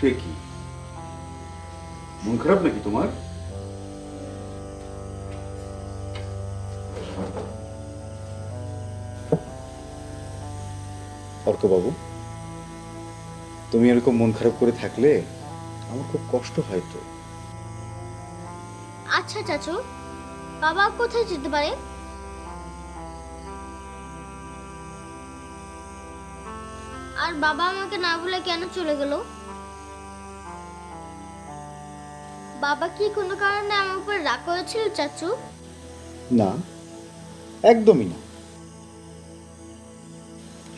সে কি, মন খারাপ নাকি তোমার? অর্কবাবু, তুমি এরকম মন খারাপ করে থাকলে আমার খুব কষ্ট হয় তো। আচ্ছা চাচু, বাবা কোথায় যেতে পারে? আর বাবা আমাকে না বলে কেন চলে গেল? বাবা কি কোনো কারণে আমার উপর রাগ করেছিল চাচু? না, একদমই না।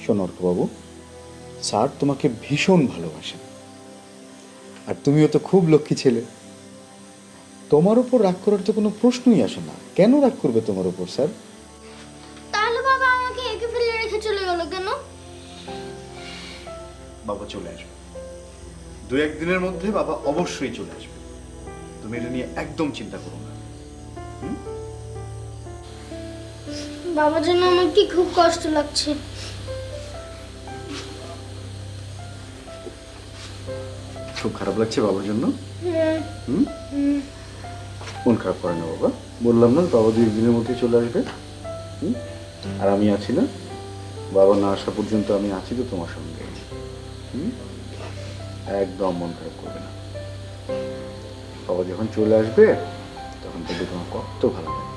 শোনো অর্কবাবু, স্যার তোমাকে ভীষণ ভালোবাসেন, আর তুমিও তো খুব লক্ষ্মী ছেলে। তোমার উপর রাগ করার তো কোনো প্রশ্নই আসে না। কেন রাগ করবে তোমার উপর স্যার? তাহলে বাবা আমাকে একে ফেলে রেখে চলে গেল কেন? বাবা চলে আসবে, দু একদিনের মধ্যে বাবা অবশ্যই চলে আসবে। তুমি এটা নিয়ে একদম চিন্তা করো না। বাবার জন্য আমার কি খুব কষ্ট লাগছে। খুব খারাপ লাগছে বাবার জন্য? হ্যাঁ। মন খারাপ করে না বাবা, বললাম না বাবা দু একদিনের মধ্যে চলে আসবে। আর আমি আছি না, বাবা না আসা পর্যন্ত আমি আছি তো তোমার সঙ্গে। একদম মন খারাপ করবে না। বাবা যখন চলে আসবে তখন দেখবে তোমার কত ভালো লাগবে।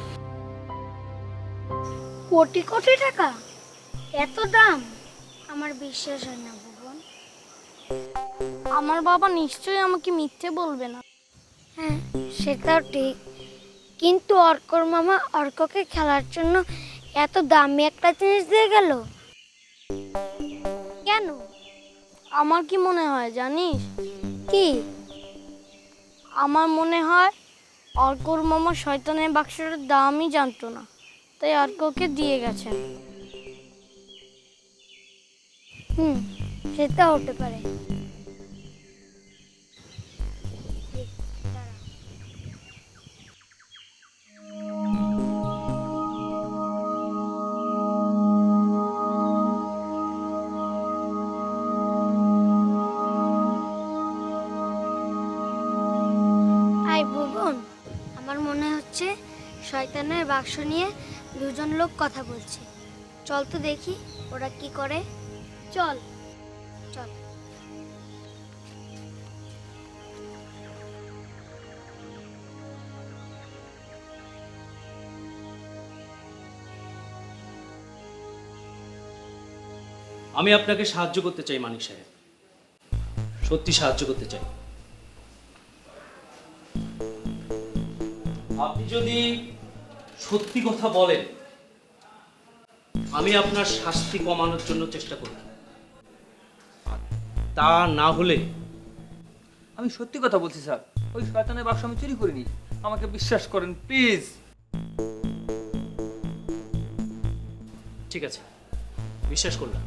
কোটি কোটি টাকা, এত দাম! আমার বিশ্বাস হয় না ভুবন। আমার বাবা নিশ্চয়ই আমাকে মিথ্যে বলবে না। হ্যাঁ, সেটাও ঠিক, কিন্তু অর্কর মামা অর্ককে খেলার জন্য এত দামি একটা জিনিস দিয়ে গেল কেন? আমার কি মনে হয় জানিস? কি? আমার মনে হয় অর্কর মামা শয়তানের বাক্সটার দামই জানতো না, তাই অর্ককে দিয়ে গেছেন। সেটা হতে পারে। আই ভুবন, আমার মনে হচ্ছে শয়তানের বাক্স নিয়ে দুজন লোক কথা বলছে। চল তো দেখি ওরা কি করে। চল চল। আমি আপনাকে সাহায্য করতে চাই মানিক সাহেব, সত্যি সাহায্য করতে চাই। আপনি যদি সত্যি কথা বলেন, আমি আপনার শাস্তি কমানোর জন্য চেষ্টা করব। তা না হলে আমি সত্যি কথা বলছি স্যার, ওই শয়তানের বাক্স আমি চুরি করিনি, আমাকে বিশ্বাস করেন প্লিজ। ঠিক আছে, বিশ্বাস করলাম,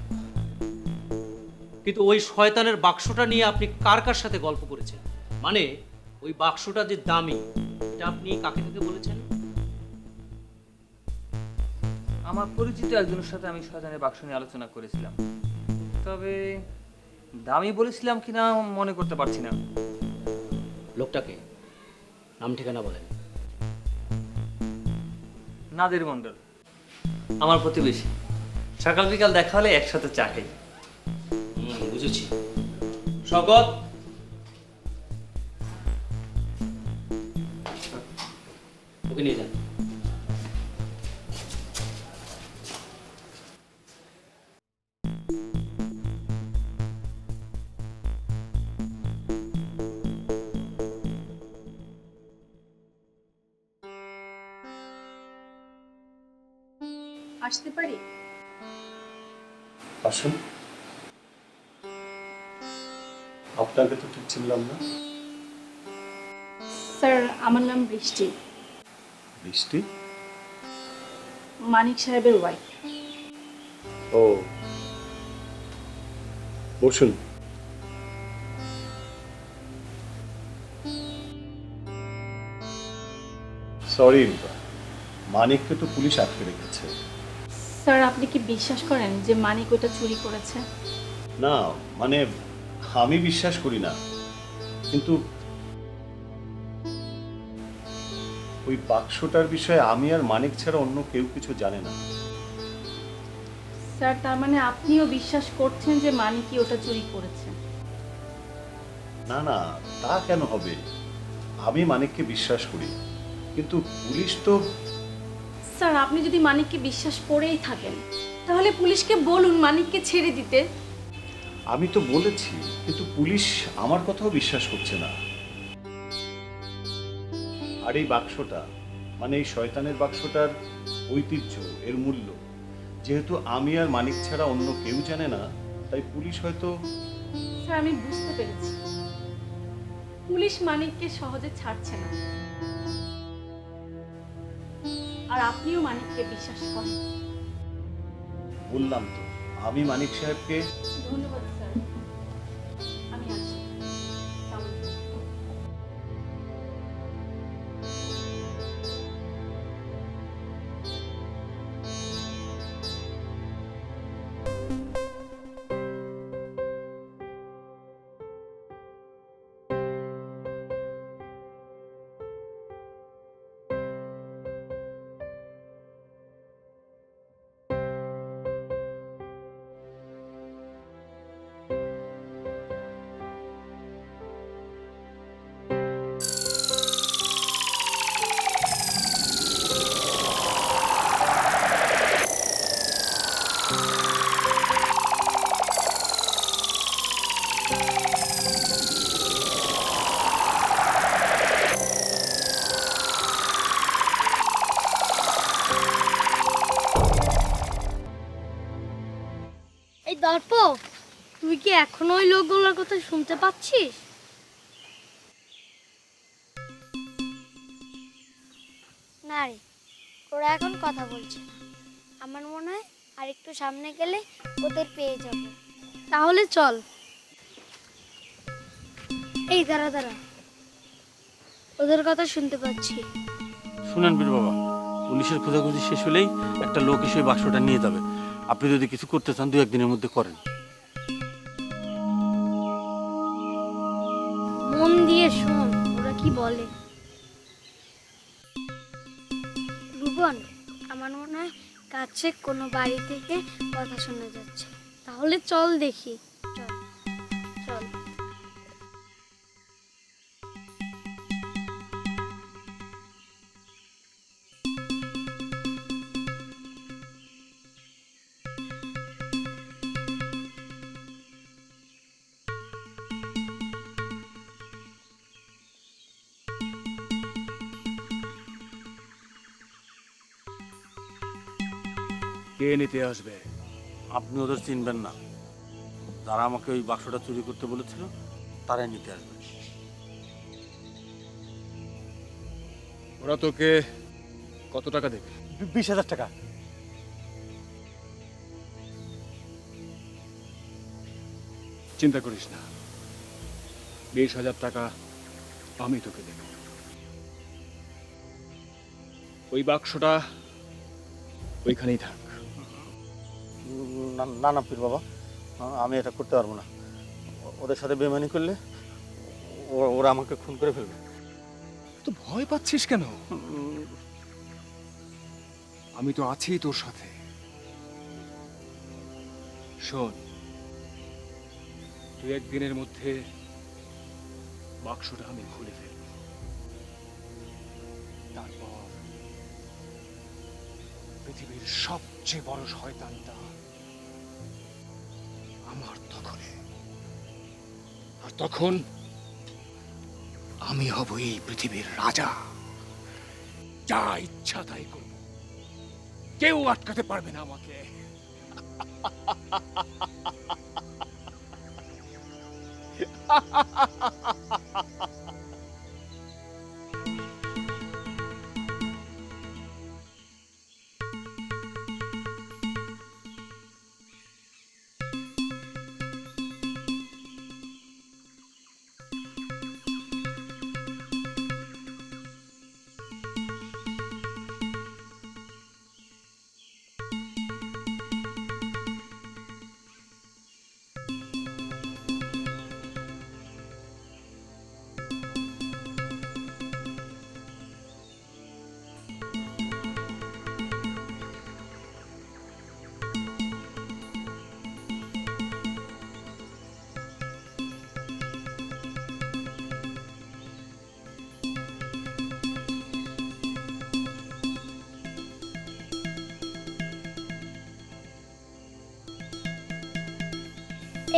কিন্তু ওই শয়তানের বাক্সটা নিয়ে আপনি কার কার সাথে গল্প করেছেন? মানে ওই বাক্সটা যে দামি, এটা আপনি কাকে কাকে বলেছেন? আমার পরিচিত একজনের সাথে আমি শয়তানের বাক্স নিয়ে আলোচনা করেছিলাম, তবে দামি বলেছিলাম কিনা মনে করতে পারছি না। লোকটাকে নাম ঠিকানা বলেন। নাদের মণ্ডল, আমার প্রতিবেশী। সকাল বিকাল দেখা হলে একসাথে চা খাই। বুঝেছি। শওকত, ওকে নিয়ে যান। আসতে পারি? আসুন। আপনাকে তো ঠিক চিনলাম না। স্যার, আমার নাম বৃষ্টি, বৃষ্টি? মানিক সাহেবের ওয়াইফ। ও, বসুন। সরি, মানিককে তো পুলিশ আটকে রেখেছে। স্যার, আপনি কি বিশ্বাস করেন যে মানিক ওটা চুরি করেছে? না, মানে আমি বিশ্বাস করি না, কিন্তু ওই বাক্সটার বিষয়ে আমি আর মানিক ছাড়া অন্য কেউ কিছু জানে না। স্যার তার মানে আপনিও বিশ্বাস করছেন যে মানিকই ওটা চুরি করেছে? না না, তা কেন হবে? আমি মানিককে বিশ্বাস করি, কিন্তু পুলিশ তো। স্যার আপনি যদি মানিককে বিশ্বাস করেই থাকেন তাহলে পুলিশকে বলুন মানিককে ছেড়ে দিতে। আমি তো বলেছি, কিন্তু পুলিশ আমার কথাও বিশ্বাস করছে না। আর এই বাক্সটা, মানে এই শয়তানের বাক্সটার ঐতিহ্য, এর মূল্য যেহেতু আমি আর মানিক ছাড়া অন্য কেউ জানে না, তাই পুলিশ হয়তো। স্যার আমি বুঝতে পেরেছি, পুলিশ মানিককে সহজে ছাড়ছে না, আর আপনিও মানিককে বিশ্বাস করেন। বললাম তো, আমি মানিক সাহেবকে। ধন্যবাদ স্যার, আমি আসি। আসসালামু আলাইকুম। এই দর্প, তুই কি এখনো ওই লোকগুলোর কথা শুনতে পাচ্ছিস? না রে, ওরা এখন কথা বলছে না। আমার মনে হয় আর একটু সামনে গেলে ওদের পেয়ে যাব। তাহলে চল। এই দাঁড়া দাঁড়া, ওদের কথা শুনতে পাচ্ছি। শুনেন বীর বাবা, পুলিশের খোঁজাখুঁজি শেষ হলেই একটা লোক এসে ওই বাক্সটা নিয়ে যাবে। আপনি যদি কিছু করতে চান 2-1 দিনের মধ্যে করেন। মন দিয়ে শোন ওরা কি বলে। ভুবন, আমার মনে হয় কাছে কোনো বাড়ি থেকে কথা শোনা যাচ্ছে। তাহলে চল দেখি। চল চল। কে নিতে আসবে? আপনি ওদের চিনবেন না। যারা আমাকে ওই বাক্সটা চুরি করতে বলেছিল তারাই নিতে আসবে। ওরা তোকে কত টাকা দেবে? 20,000 টাকা। চিন্তা করিস না, 20,000 টাকা আমি তোকে দেব। ওই বাক্সটা ওইখানেই থাক। না না পীর বাবা, আমি এটা করতে পারবো না। ওদের সাথে বেমানি করলে ওরা আমাকে খুন করে ফেলবে। তো ভয় পাচ্ছিস কেন? আমি তো আছি তোর সাথে। শোন, 2-1 দিনের মধ্যে বাক্সটা আমি খুলে ফেলব। তারপর পৃথিবীর সবচেয়ে বড় শয়তানটা আমার দখলে। আর তখন আমি হব এই পৃথিবীর রাজা। যা ইচ্ছা তাই করব, কেউ আটকাতে পারবে না আমাকে।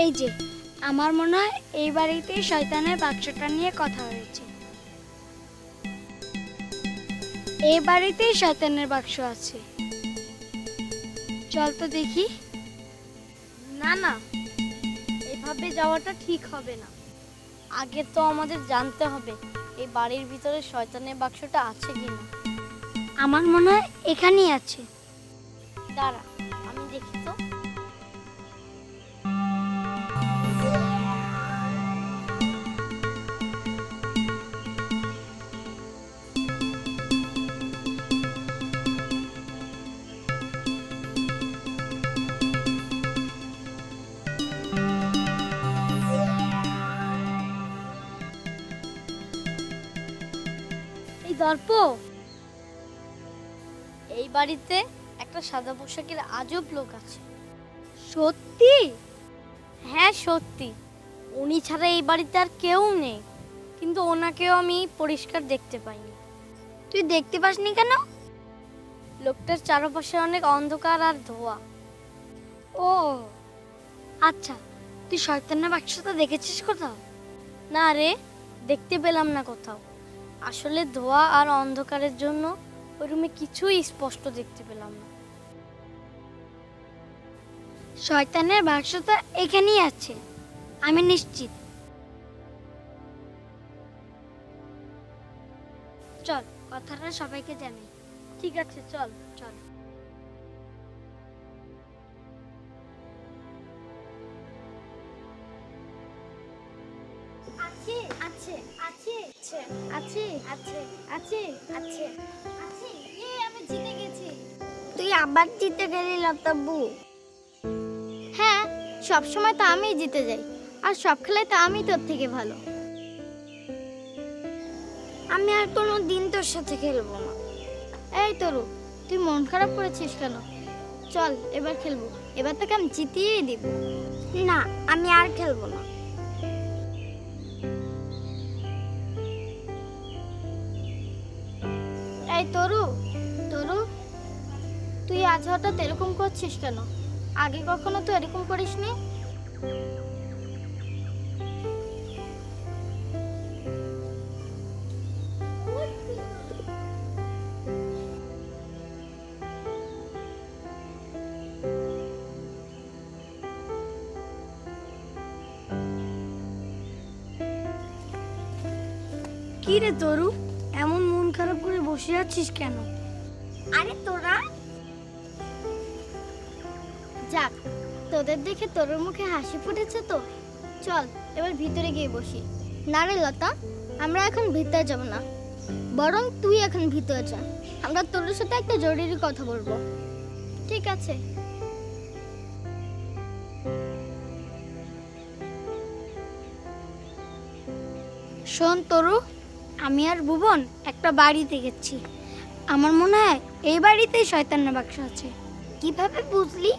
এই যে আমার মনে হয় এই বাড়িতেই শয়তানের বাক্সটা নিয়ে কথা হয়েছে। এই বাড়িতেই শয়তানের বাক্স আছে। চল তো দেখি। না না, এভাবে যাওয়াটা ঠিক হবে না। আগে তো আমাদের জানতে হবে এই বাড়ির ভিতরে শয়তানের বাক্সটা আছে কিনা। আমার মনে হয় এখানেই আছে। দাঁড়া, আমি দেখি তো। এই দর্প, এই বাড়িতে একটা সাদা পোশাকের আজব লোক আছে। সত্যি? হ্যাঁ সত্যি। উনি ছাড়া এই বাড়িতে আর কেউ নেই, কিন্তু ওনাকেও আমি পরিষ্কার দেখতে পাইনি। তুই দেখতে পাসনি কেন? লোকটার চারপাশে অনেক অন্ধকার আর ধোঁয়া। ও আচ্ছা, তুই শয়তানের বাক্সটা দেখেছিস কোথাও? না রে, দেখতে পেলাম না কোথাও। আসলে ধোঁয়া আর অন্ধকারের জন্য ওই রুমে কিছুই স্পষ্ট দেখতে পেলাম না। শয়তানের বাক্সটা এখানেই আছে, আমি নিশ্চিত। চল, কথাটা সবাইকে জানাই। ঠিক আছে, চল চল। আছে আছে আছে আছে আছে আছে আছে আছে। আমি জিতে গেছি। তুই আবার জিতে গেলি লতাব্বু। হ্যাঁ, সব সময় তো আমিই জিতে যাই, আর সব খেলায় তো আমি তোর থেকে ভালো। আমি আর কোনো দিন তোর সাথে খেলবো না। এই তরু, তুই মন খারাপ করেছিস কেন? চল এবার খেলবো। এবার তোকে আমি জিতিয়েই দিব। না, আমি আর খেলবো না। এই তরু, তরু, তুই আজ হঠাৎ এরকম করছিস কেন? আগে কখনো তো এরকম করিসনি। কি রে তরু, এমন মন খারাপ করে বসে আছিস কেন? আরে তোরা যাক, তোদের দেখে তোর মুখে হাসি ফুটেছে তো। চল এবার ভিতরে গিয়ে বসি। না রে লতা, আমরা এখন ভিতরে যাব না, বরং তুই এখন ভিতরে যা। আমরা তোর সাথে একটা জরুরি কথা বলবো। ঠিক আছে। শোন তরু, আমি আর ভুবন একটা বাড়িতে গেছি। আমার মনে হয় এই বাড়িতেই শয়তানের বাক্স আছে। কিভাবে বুঝলি?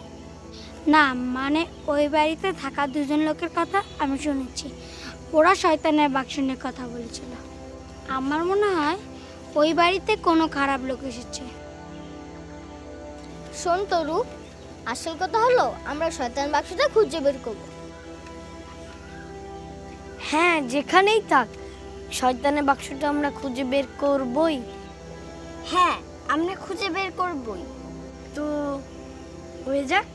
না মানে ওই বাড়িতে থাকা দুজন লোকের কথা আমি শুনেছি। ওরা শয়তানের বাক্স নিয়ে কথা বলেছিল। আমার মনে হয় ওই বাড়িতে কোনো খারাপ লোক এসেছে। শোন তরু, আসল কথা হলো আমরা শয়তান বাক্সটা খুঁজে বের করব। হ্যাঁ, যেখানেই থাক শয়তানের বাক্সটা আমরা খুঁজে বের করবই। হ্যাঁ, আমরা খুঁজে বের করবই। তো হয়ে যাক।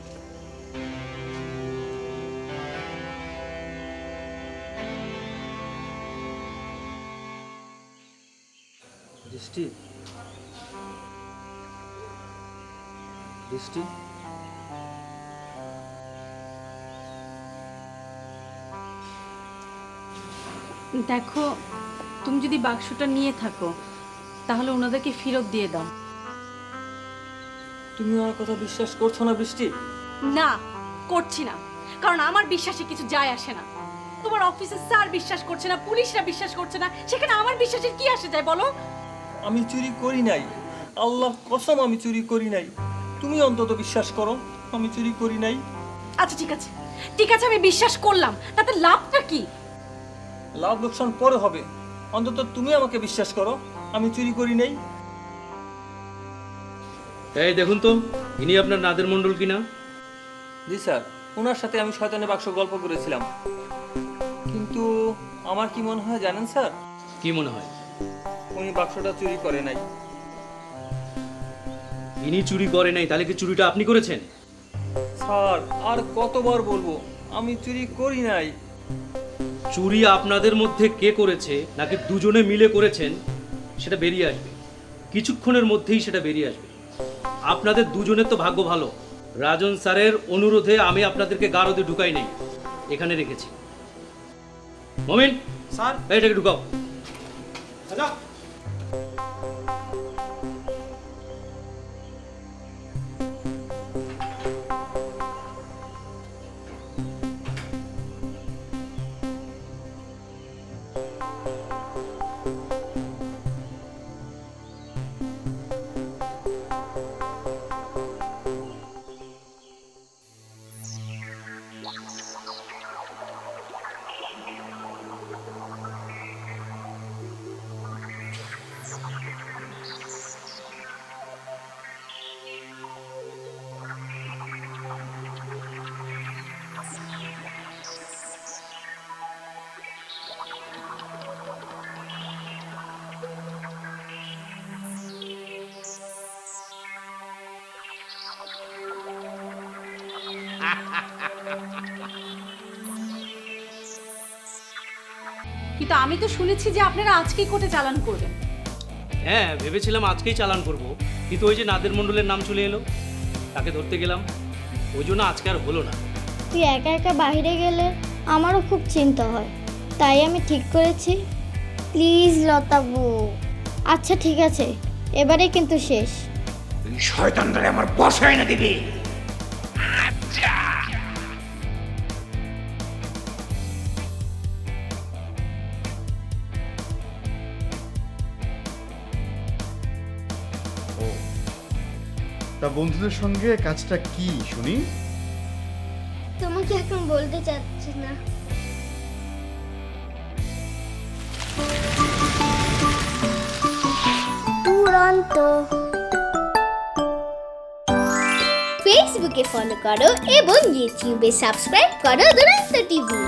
বৃষ্টি, বৃষ্টি, দেখো, তুমি যদি বাক্সটা নিয়ে থাকো তাহলে ওনাদেরকে ফেরত দিয়ে দাও। তুমি আমার কথা বিশ্বাস করছো না বৃষ্টি? না, করছি না, কারণ আমার বিশ্বাসে কিছু যায় আসে না। তোমার অফিসের স্যার বিশ্বাস করছে না, পুলিশরা বিশ্বাস করছে না, সেখানে আমার বিশ্বাসের কি আসে যায় বলো? আমি চুরি করি নাই, আল্লাহর কসম আমি চুরি করি নাই। তুমি অন্তত বিশ্বাস করো আমি চুরি করি নাই। আচ্ছা ঠিক আছে, ঠিক আছে, আমি বিশ্বাস করলাম, তাতে লাভটা কি? লাভ লোকসান পরে হবে, অন্তত তুমি আমাকে বিশ্বাস করো আমি চুরি করি নাই। এই দেখুন তো, ইনি আপনার নাদের মণ্ডল কিনা? জি স্যার। ওনার সাথে আমি শয়তানের বাক্স গল্প করেছিলাম, কিন্তু আমার কি মনে হয় জানেন স্যার, কি মনে হয়? উনি বাক্সটা চুরি করে নাই। ইনি চুরি করে নাই, তাহলে কি চুরিটা আপনি করেছেন? স্যার আর কতবার বলবো, আমি চুরি করি নাই। চুরি আপনাদের মধ্যে কে করেছে নাকি দুজনে মিলে করেছেন সেটা বেরিয়ে আসবে, কিছুক্ষণের মধ্যেই সেটা বেরিয়ে আসবে। আপনাদের দুজনের তো ভাগ্য ভালো, রাজন স্যারের অনুরোধে আমি আপনাদেরকে গারদে ঢুকাই নেই, এখানে রেখেছি। মমিন স্যার এটাকে ঢুকাও। কিন্তু আমি তো শুনেছি যে আপনারা আজকেই কোর্টে চালান করবেন। হ্যাঁ, ভেবেছিলাম আজকেই চালান করব, কিন্তু ওই যে নাদের মণ্ডলের নাম চলে এলো, তাকে ধরতে গেলাম, ওই জন্য আজকে আর হলো না। তুই একা একা বাইরে গেলে আমারও খুব চিন্তা হয়, তাই আমি ঠিক করেছি। প্লিজ লতাবু। আচ্ছা ঠিক আছে, এবারে কিন্তু শেষ। এই শয়তানটারে আমার বসায় না দিবি। আচ্ছা তা বন্ধুদের সঙ্গে কাজটা কি শুনি? তোমাকে এখন বলতে চাচ্ছি না। দুরন্ত। ফেসবুকে ফলো করো এবং ইউটিউবে সাবস্ক্রাইব করো দুরন্ত টিভি।